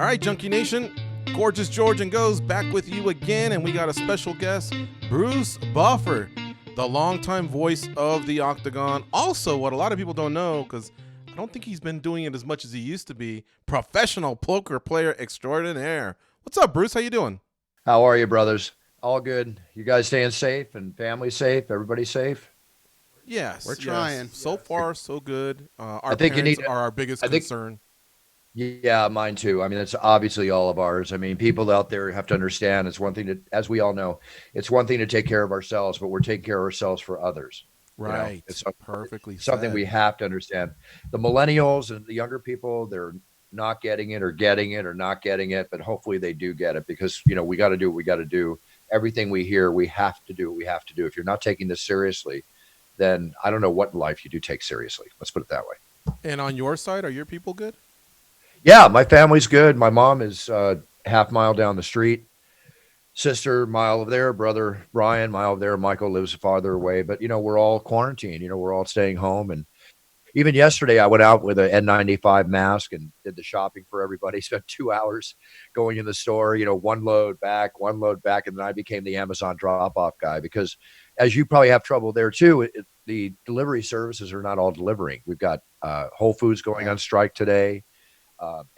All right, Junkie Nation, Gorgeous George and Goze back with you again, and we got a special guest, Bruce Buffer, the longtime voice of the Octagon. Also, what a lot of people don't know, because I don't think he's been doing it as much as he used to be, professional poker player extraordinaire. What's up, Bruce? How you doing? How are you, brothers? All good. You guys staying safe and family safe? Everybody safe? Yes, We're yes. trying. So far, so good. I Our think you parents need. are our biggest I think. concern. Yeah, mine too. I mean, it's obviously all of ours. I mean, people out there have to understand. It's one thing to, as we all know, it's one thing to take care of ourselves, but we're taking care of ourselves for others. Right. It's Perfectly something said. we have to understand. The millennials and the younger people, they're not getting it or getting it or not getting it, but hopefully they do get it because we got to do what we got to do. Everything we hear, we have to do what we have to do. If you're not taking this seriously, then I don't know what life you do take seriously. Let's put it that way. And on your side, are your people good? Yeah, my family's good. My mom is half mile down the street. Sister, mile over there. Brother Brian, mile over there. Michael lives farther away. But we're all quarantined. We're all staying home. And even yesterday, I went out with an N95 mask and did the shopping for everybody. Spent 2 hours going in the store. One load back, and then I became the Amazon drop-off guy because, as you probably have trouble there too, the delivery services are not all delivering. We've got Whole Foods going on strike today.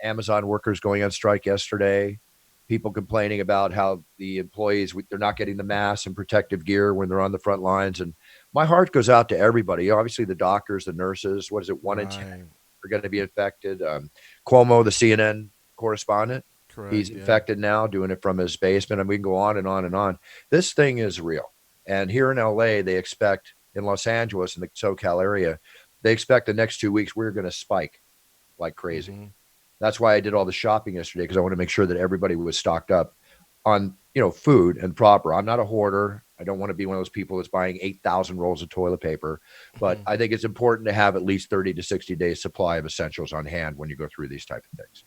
Amazon workers going on strike yesterday. People complaining about how the employees they're not getting the masks and protective gear when they're on the front lines. And my heart goes out to everybody. Obviously, the doctors, the nurses. What is it? 1 in 10 Right. are going to be infected. Cuomo, the CNN correspondent, Correct. he's Yeah. infected now, doing it from his basement. And we can go on and on and on. This thing is real. And here in LA, they expect in Los Angeles and the SoCal area, they expect the next 2 weeks we're going to spike like crazy. Mhm. That's why I did all the shopping yesterday because I want to make sure that everybody was stocked up on food and proper. I'm not a hoarder. I don't want to be one of those people that's buying 8,000 rolls of toilet paper, but Mhm. I think it's important to have at least 30 to 60 days supply of essentials on hand when you go through these type of things.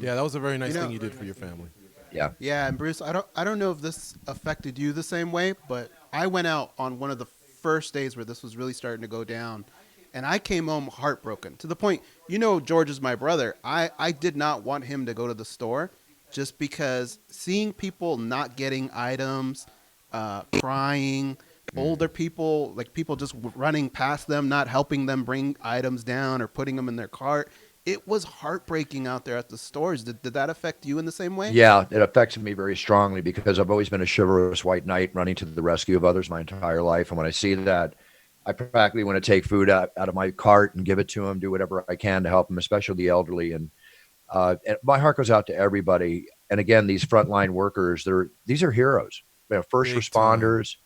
Yeah, that was a very You nice know, thing you did for your family. Yeah. yeah, and Bruce, I don't know if this affected you the same way, but I went out on one of the first days where this was really starting to go down, and I came home heartbroken to the point. George is my brother. I did not want him to go to the store, just because seeing people not getting items, crying, older people, like people just running past them, not helping them bring items down or putting them in their cart. It was heartbreaking out there at the stores. Did that affect you in the same way? Yeah, it affects me very strongly because I've always been a chivalrous white knight running to the rescue of others my entire life. And when I see that, I practically want to take food out of my cart and give it to them, do whatever I can to help them, especially the elderly. And my heart goes out to everybody. And again, these frontline workers, these are heroes. First Big time. responders.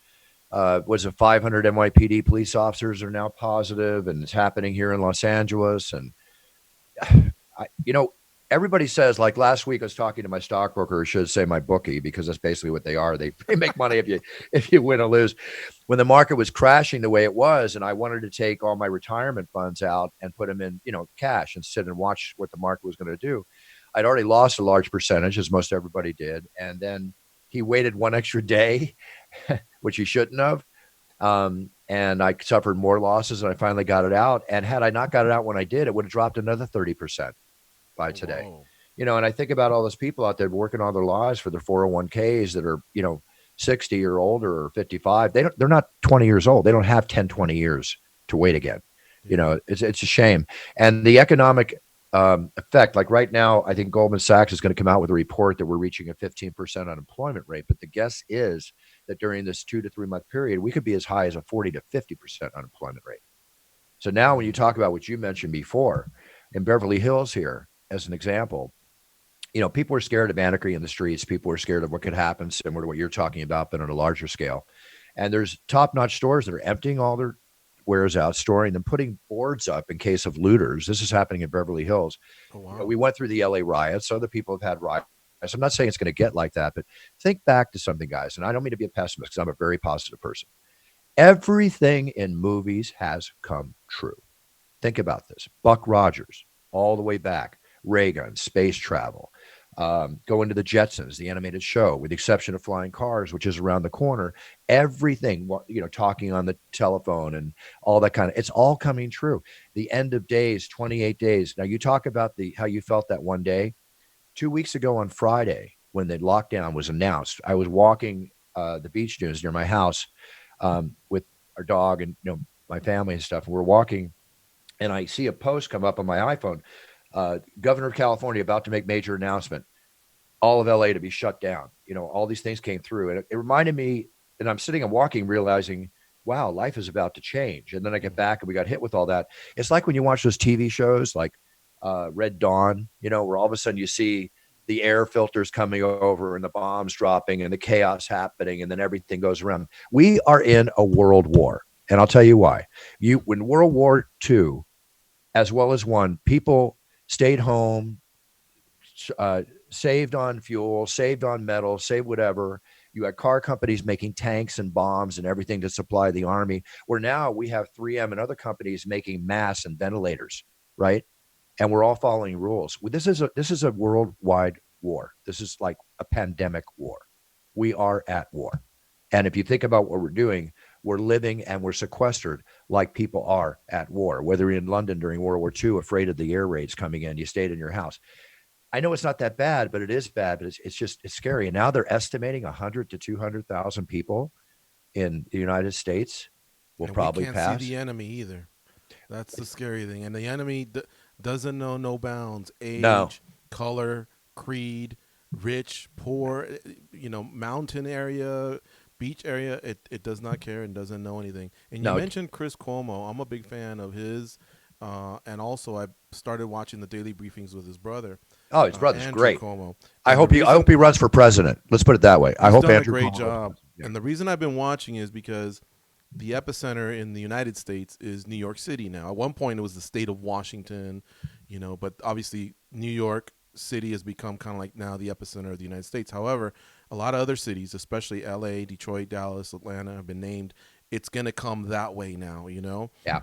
Was it 500 NYPD police officers are now positive, and it's happening here in Los Angeles. And I, everybody says, like last week, I was talking to my stockbroker, or should say my bookie, because that's basically what they are. They make money if you win or lose. When the market was crashing the way it was, and I wanted to take all my retirement funds out and put them in, cash and sit and watch what the market was going to do. I'd already lost a large percentage, as most everybody did, and then he waited one extra day, which he shouldn't have. And I suffered more losses, and I finally got it out. And had I not got it out when I did, it would have dropped another 30% by today. Whoa. And I think about all those people out there working all their lives for their 401ks that are, 60 or older or 55. They're not 20 years old. They don't have 10, 20 years to wait again. Yeah. It's a shame. And the economic effect, like right now, I think Goldman Sachs is going to come out with a report that we're reaching a 15% unemployment rate. But the guess is that during this 2 to 3 month period, we could be as high as a 40 to 50% unemployment rate. So now when you talk about what you mentioned before in Beverly Hills here, as an example, people are scared of anarchy in the streets. People are scared of what could happen, similar to what you're talking about, but on a larger scale. And there's top-notch stores that are emptying all their wares out, storing them, putting boards up in case of looters. This is happening in Beverly Hills. Oh wow. We went through the LA riots. Other people have had riots. I'm not saying it's going to get like that, but think back to something, guys. And I don't mean to be a pessimist because I'm a very positive person. Everything in movies has come true. Think about this. Buck Rogers, all the way back, ray guns, space travel, go into the Jetsons, the animated show, with the exception of flying cars, which is around the corner. Everything, talking on the telephone and all that it's all coming true. The end of days, 28 days. Now you talk about how you felt that one day. 2 weeks ago on Friday, when the lockdown was announced, I was walking the beach dunes near my house with our dog and my family and stuff. And we're walking, and I see a post come up on my iPhone. Governor of California about to make major announcement. All of LA to be shut down. All these things came through, and it reminded me. And I'm sitting and walking, realizing, wow, life is about to change. And then I get back, and we got hit with all that. It's like when you watch those TV shows, like Red Dawn, where all of a sudden you see the air filters coming over and the bombs dropping and the chaos happening, and then everything goes around. We are in a world war, and I'll tell you why. When World War II, as well as one, people stayed home, saved on fuel, saved on metal, saved whatever. You had car companies making tanks and bombs and everything to supply the army, where now we have 3M and other companies making masks and ventilators, right? And we're all following rules. This is a worldwide war. This is like a pandemic war. We are at war. And if you think about what we're doing, we're living and we're sequestered like people are at war. Whether you're in London during World War II, afraid of the air raids coming in, you stayed in your house. I know it's not that bad, but it is bad. But it's scary. And now they're estimating 100 to 200,000 people in the United States will probably pass. We can't see the enemy either. That's the scary thing. And the enemy doesn't know no bounds, age, color, creed, rich, poor, mountain area, beach area. It does not care and doesn't know anything. And you mentioned Chris Cuomo. I'm a big fan of his. And also, I started watching the daily briefings with his brother. Oh, his brother's Andrew great. Cuomo. I hope he runs for president. Let's put it that way. I hope Andrew done a great Cuomo job. Yeah. And the reason I've been watching is because the epicenter in the United States is New York City now. At one point, it was the state of Washington, but obviously New York City has become kind of like now the epicenter of the United States. However, a lot of other cities, especially LA, Detroit, Dallas, Atlanta, have been named. It's going to come that way now, Yeah.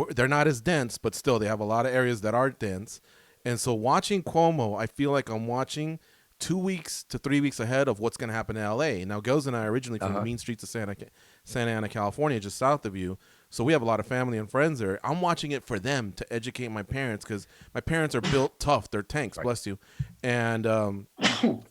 They're not as dense, but still they have a lot of areas that are dense. And so watching Cuomo, I feel like I'm watching 2 weeks to 3 weeks ahead of what's going to happen in LA. Now, Goze and I are originally from the mean streets of Santa Ana, California, just south of you. So we have a lot of family and friends there. I'm watching it for them to educate my parents because my parents are built tough. They're tanks, right. Bless you. And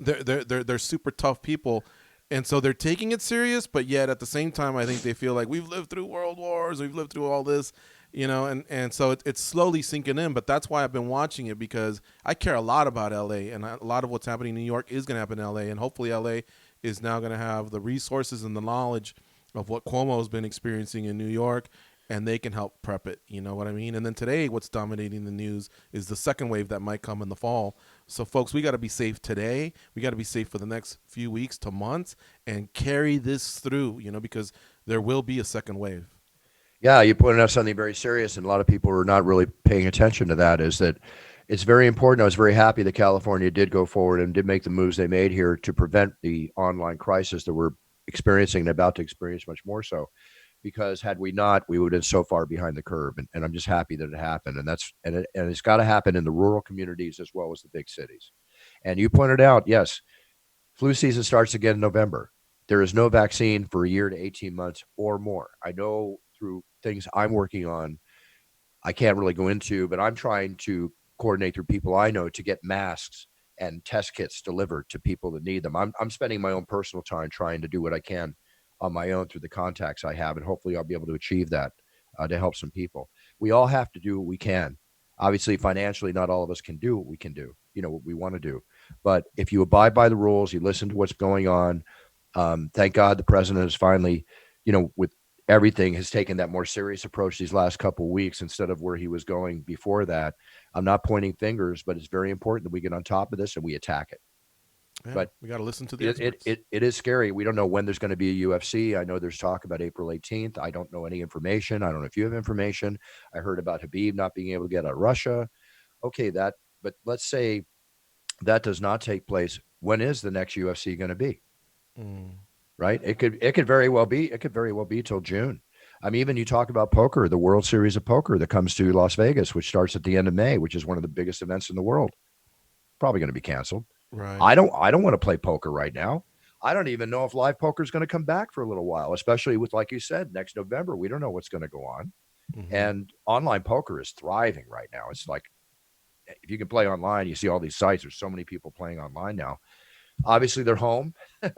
they're super tough people. And so they're taking it serious, but yet at the same time, I think they feel like we've lived through world wars, we've lived through all this, and so it's slowly sinking in. But that's why I've been watching it, because I care a lot about LA, and a lot of what's happening in New York is going to happen in LA, and hopefully LA is now going to have the resources and the knowledge of what Cuomo's been experiencing in New York, and they can help prep it. You know what I mean? And then today, what's dominating the news is the second wave that might come in the fall. So, folks, we got to be safe today. We got to be safe for the next few weeks to months and carry this through, because there will be a second wave. Yeah, you pointed out something very serious, and a lot of people are not really paying attention to that, is that it's very important. I was very happy that California did go forward and did make the moves they made here to prevent the online crisis that we're experiencing and about to experience much more so. Because had we not, we would have been so far behind the curve. And I'm just happy that it happened. And it's got to happen in the rural communities as well as the big cities. And you pointed out, yes, flu season starts again in November. There is no vaccine for a year to 18 months or more. I know through things I'm working on, I can't really go into, but I'm trying to coordinate through people I know to get masks and test kits delivered to people that need them. I'm spending my own personal time trying to do what I can on my own through the contacts I have, and hopefully I'll be able to achieve that to help some people. We all have to do what we can. Obviously, financially, not all of us can do what we can do, what we want to do. But if you abide by the rules, you listen to what's going on. Thank God the president is finally, with everything, has taken that more serious approach these last couple of weeks instead of where he was going before that. I'm not pointing fingers, but it's very important that we get on top of this and we attack it. Yeah, but we got to listen to the experts. It is scary. We don't know when there's going to be a UFC. I know there's talk about April 18th. I don't know any information. I don't know if you have information. I heard about Habib not being able to get out of Russia. Okay, but let's say that does not take place. When is the next UFC going to be? Right? It could very well be. It could very well be till June. I mean, even you talk about poker, the World Series of Poker that comes to Las Vegas, which starts at the end of May, which is one of the biggest events in the world. Probably going to be canceled. Right. I don't want to play poker right now. I don't even know if live poker is going to come back for a little while, especially with, like you said, next November. We don't know what's going to go on. Mm-hmm. And online poker is thriving right now. It's like, if you can play online, you see all these sites. There's so many people playing online now. Obviously, they're home. You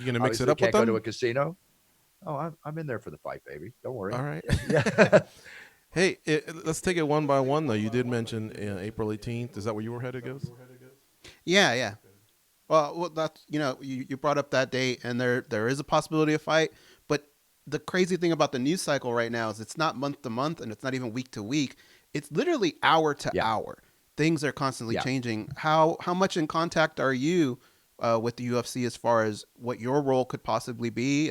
gonna mix it Obviously, up with can't go to a them? casino. Oh, I'm in there for the fight, baby. Don't worry. All right. Yeah. Hey, let's take it one by one though. You did mention April 18th. Is that where you were headed, Goes? Yeah, yeah. Well, that's you brought up that date, and there is a possibility of fight. But the crazy thing about the news cycle right now is it's not month to month, and it's not even week to week. It's literally hour to Yeah. hour. Things are constantly Yeah. changing. How much in contact are you with the UFC as far as what your role could possibly be?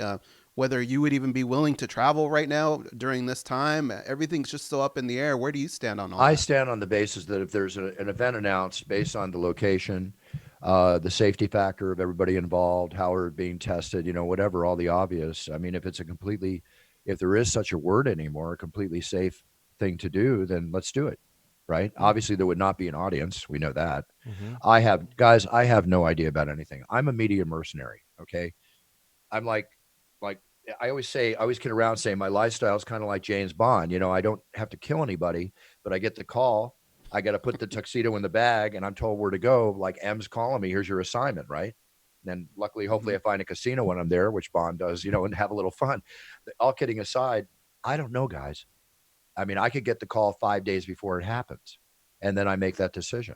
Whether you would even be willing to travel right now during this time? Everything's just so up in the air. Where do you stand on all I that? stand on the basis that if there's an event announced based on the location, the safety factor of everybody involved, how we're being tested, whatever, all the obvious. I mean, if there is such a word anymore, a completely safe thing to do, then let's do it. Right. Obviously, there would not be an audience. We know that. Mm-hmm. I have no idea about anything. I'm a media mercenary. Okay. I'm like I always kid around saying my lifestyle is kind of like James Bond. I don't have to kill anybody, but I get the call. I got to put the tuxedo in the bag, and I'm told where to go. Like M's calling me. Here's your assignment, right? And then luckily, hopefully, I find a casino when I'm there, which Bond does, and have a little fun. All kidding aside, I don't know, guys. I mean, I could get the call 5 days before it happens, and then I make that decision.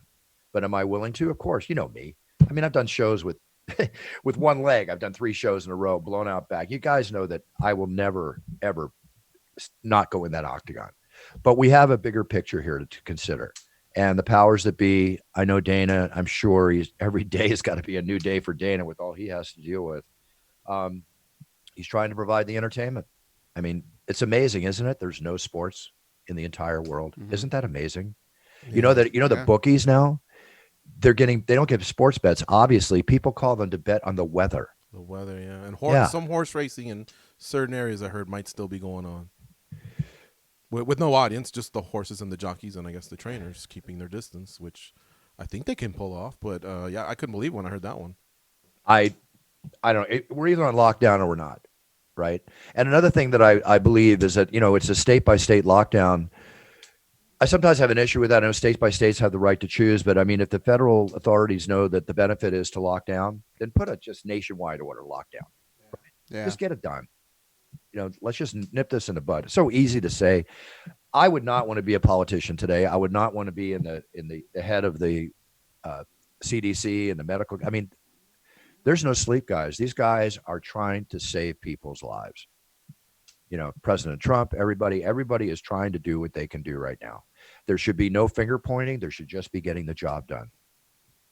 But am I willing to? Of course, you know me. I mean, I've done shows with with one leg. I've done 3 shows in a row, blown out back. You guys know that I will never ever not go in that octagon. But we have a bigger picture here to consider. And the powers that be, I know Dana, I'm sure every day has got to be a new day for Dana with all he has to deal with. Um, he's trying to provide the entertainment. I mean, it's amazing, isn't it? There's no sports in the entire world. Mhm. Isn't that amazing? Yeah. The Yeah. bookies now, they don't give sports bets. Obviously, people call them to bet on the weather. The weather, yeah, and Yeah. some horse racing in certain areas I heard might still be going on with no audience, just the horses and the jockeys, and I guess the trainers keeping their distance, which I think they can pull off. But yeah, I couldn't believe when I heard that one. I don't know. We're either on lockdown or we're not, right? And another thing that I believe is that, it's a state by state lockdown. I sometimes have an issue with that. I know states by states have the right to choose, but I mean, if the federal authorities know that the benefit is to lock down, then put a just nationwide order lockdown. Yeah. Just get it done. Let's just nip this in the bud. It's so easy to say. I would not want to be a politician today. I would not want to be in the head of the CDC and the medical. I mean, there's no sleep, guys. These guys are trying to save people's lives. President Trump, everybody is trying to do what they can do right now. There should be no finger pointing. There should just be getting the job done.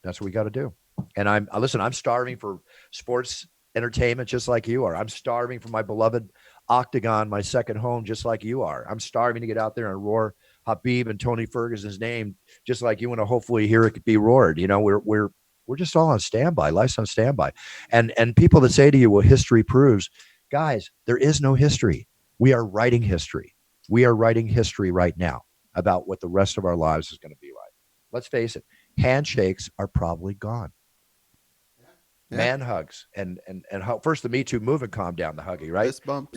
That's what we got to do. And I'm starving for sports entertainment just like you are. I'm starving for my beloved octagon, my second home, just like you are. I'm starving to get out there and roar Habib and Tony Ferguson's name, just like you want to hopefully hear it be roared. We're just all on standby. Life's on standby. And people that say to you, well, history proves, guys, there is no history. We are writing history. We are writing history right now about what the rest of our lives is going to be like. Let's face it, handshakes are probably gone. Yeah. Man hugs and how first the Me Too movement calmed down the huggy, right? Fist bumps.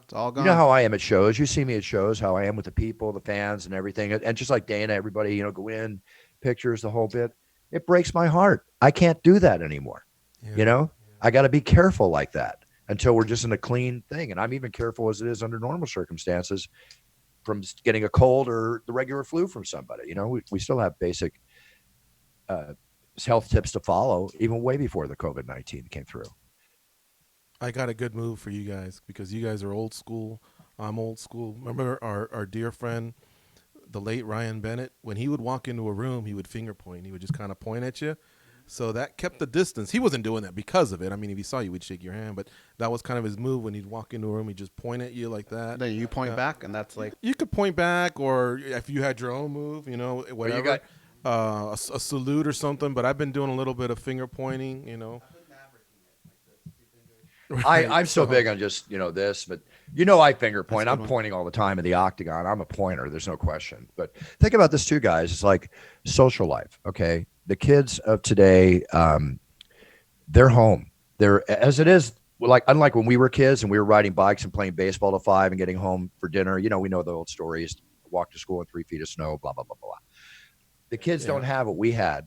It's all gone. You know how I am at shows. You see me at shows, how I am with the people, the fans, and everything. And just like Dana, everybody, go in, pictures, the whole bit. It breaks my heart. I can't do that anymore. Yeah. I got to be careful like that until we're just in a clean thing. And I'm even careful as it is under normal circumstances from getting a cold or the regular flu from somebody. We still have basic health tips to follow, even way before the COVID-19 came through. I got a good move for you guys because you guys are old school. I'm old school. Remember our dear friend, the late Ryan Bennett? When he would walk into a room, he would finger point. He would just kind of point at you. So that kept the distance. He wasn't doing that because of it. I mean, if he saw you, he'd shake your hand. But that was kind of his move. When he'd walk into a room, he'd just point at you like that. Then you point back, and that's like You could point back, or if you had your own move, whatever. A salute or something. But I've been doing a little bit of finger pointing, I'm so big on just, this, but I finger point. I'm pointing all the time in the octagon. I'm a pointer. There's no question. But think about this too, guys. It's like social life. Okay. The kids of today, they're home. They're as it is. Like, unlike when we were kids and we were riding bikes and playing baseball to 5 and getting home for dinner, we know the old stories, walk to school in 3 feet of snow, blah, blah, blah, blah. The kids Yeah. don't have what we had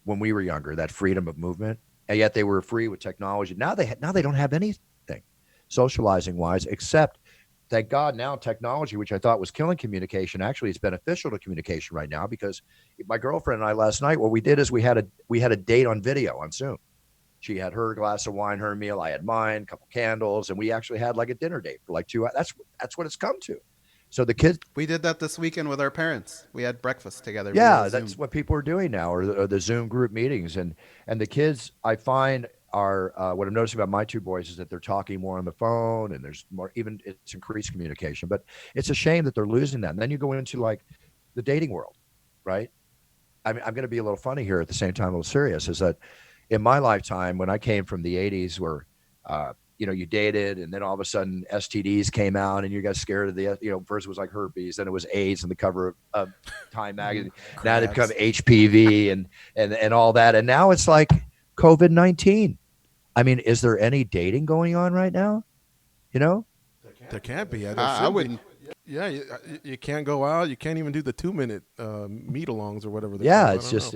when we were younger, that freedom of movement, and yet they were free with technology. Now they don't have anything socializing wise, except thank God now technology, which I thought was killing communication, actually is beneficial to communication right now because my girlfriend and I last night, what we did is we had a date on video on Zoom. She had her glass of wine, her meal, I had mine, a couple candles, and we actually had like a dinner date for like 2 hours. That's what it's come to. So the kids, We did that this weekend with our parents. We had breakfast together. yeah, via that's Zoom. what people are doing now, or the Zoom group meetings, and the kids I find are what I'm noticing about my two boys is that they're talking more on the phone, and there's more, even it's increased communication. But it's a shame that they're losing that. And then you go into like the dating world, right? I mean, I'm going to be a little funny here at the same time, a little serious. Is that in my lifetime when I came from the '80s, where you dated, and then all of a sudden STDs came out, and you got scared of the first it was like herpes, then it was AIDS on the cover of Time magazine. Now they become HPV and all that, and now it's like COVID-19. I mean, is there any dating going on right now? There can't be. There I should be. wouldn't. Yeah, you can't go out. You can't even do the 2-minute meet-alongs or whatever. Yeah, it's just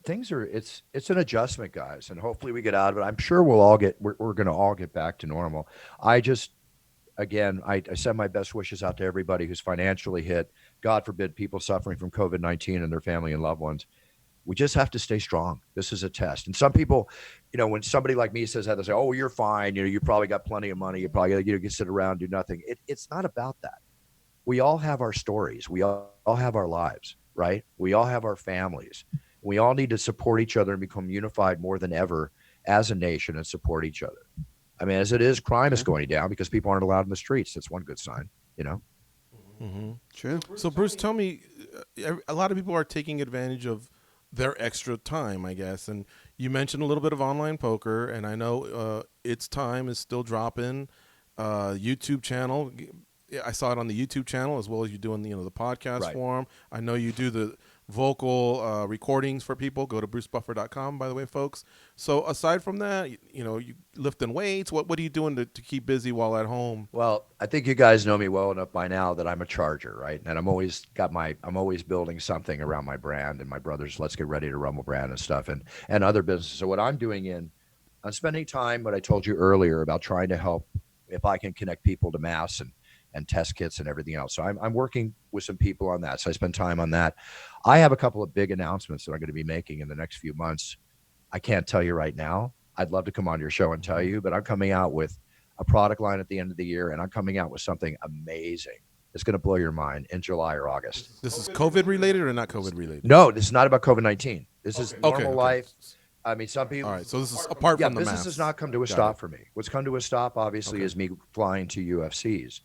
things are it's an adjustment, guys, and hopefully we get out of it. I'm sure we're going to all get back to normal. I just again, I send my best wishes out to everybody who's financially hit. God forbid people suffering from COVID-19 and their family and loved ones. We just have to stay strong. This is a test. And some people, when somebody like me says that, they say, "Oh, you're fine. You probably got plenty of money. You probably can sit around, do nothing." It's not about that. We all have our stories. We all have our lives, right? We all have our families. We all need to support each other and become unified more than ever as a nation and support each other. I mean, as it is, crime is going down because people aren't allowed in the streets. That's one good sign, Mm-hmm. True. So, Bruce, tell me, a lot of people are taking advantage of their extra time, I guess. And you mentioned a little bit of online poker, and I know It's Time is still dropping. YouTube channel. I saw it on the YouTube channel as well as you do in the podcast Right. form. I know you do the vocal recordings for people. Go to brucebuffer.com, by the way, folks. So aside from that, you lifting weights. What are you doing to keep busy while at home? Well, I think you guys know me well enough by now that I'm a charger, right? And I'm always building something around my brand and my brother's Let's Get Ready to Rumble brand and stuff and other businesses. So what I'm doing I'm spending time, what I told you earlier about trying to help if I can connect people to mass and test kits and everything else. So I'm working with some people on that. So I spend time on that. I have a couple of big announcements that I'm going to be making in the next few months. I can't tell you right now. I'd love to come on your show and tell you, but I'm coming out with a product line at the end of the year, and I'm coming out with something amazing. It's going to blow your mind in July or August. This is COVID related or not COVID related? No, this is not about COVID-19. This is normal Okay. life. I mean, some people. All right. So this is apart from the business mask. has not come to a Got stop it. for me. What's come to a stop, obviously, Okay. is me flying to UFCs.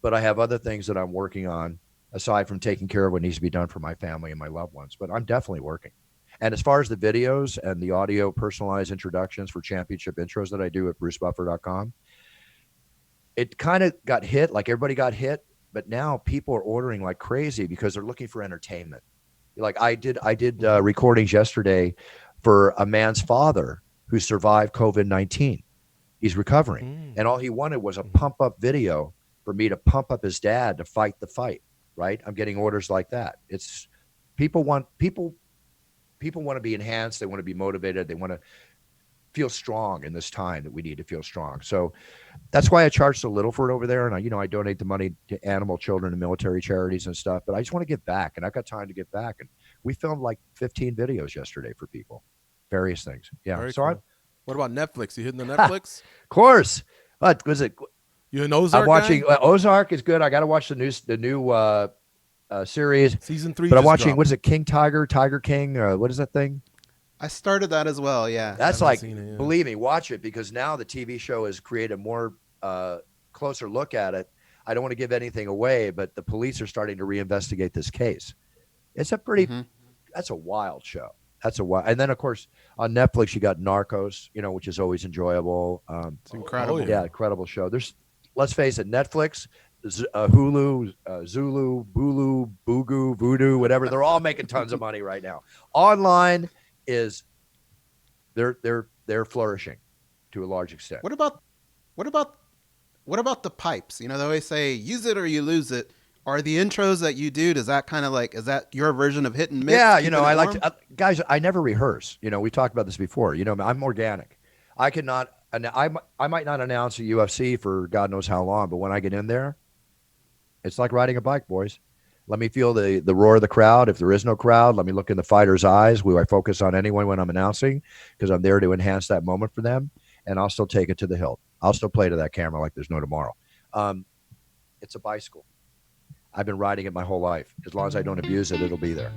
But I have other things that I'm working on aside from taking care of what needs to be done for my family and my loved ones. But I'm definitely working. And as far as the videos and the audio personalized introductions for championship intros that I do at brucebuffer.com, it kind of got hit, like everybody got hit. But now people are ordering like crazy because they're looking for entertainment. Like I did recordings yesterday for a man's father who survived COVID-19. He's recovering. And all he wanted was a pump up video for me to pump up his dad to fight the fight, right? I'm getting orders like that. It's people want to be enhanced. They want to be motivated. They want to feel strong in this time that we need to feel strong. So that's why I charge so little for it over there. And I donate the money to animal, children, and military charities and stuff, but I just want to give back, and I've got time to give back. And we filmed like 15 videos yesterday for people, various things. Yeah. Very So cool. What about Netflix? You hitting the Netflix? of course, what was it? You an Ozark I'm watching guy? Ozark is good. I got to watch the new series, Season 3. but I'm just watching, dropped. what is it? Tiger King. What is that thing? I started that as well. Yeah. That's haven't like, seen it yet. believe me, watch it, because now the TV show has created a more closer look at it. I don't want to give anything away, but the police are starting to reinvestigate this case. It's a pretty, that's a wild show. And then of course on Netflix you got Narcos, which is always enjoyable. It's incredible. Yeah, incredible show. Let's face it, Netflix, Hulu, Zulu, Bulu, Boogu, Voodoo, whatever. They're all making tons of money right now. Online is they're flourishing to a large extent. What about the pipes? They always say use it or you lose it. Are the intros that you do, does that kind of like, is that your version of hit and miss? Yeah, keeping I it like warm? to, guys. I never rehearse. We talked about this before. I'm organic. I cannot. I might not announce a UFC for God knows how long, but when I get in there, it's like riding a bike, boys. Let me feel the roar of the crowd. If there is no crowd, let me look in the fighter's eyes. Will I focus on anyone when I'm announcing? Because I'm there to enhance that moment for them, and I'll still take it to the hilt. I'll still play to that camera like there's no tomorrow. Um, it's a bicycle. I've been riding it my whole life. As long as I don't abuse it, it'll be there.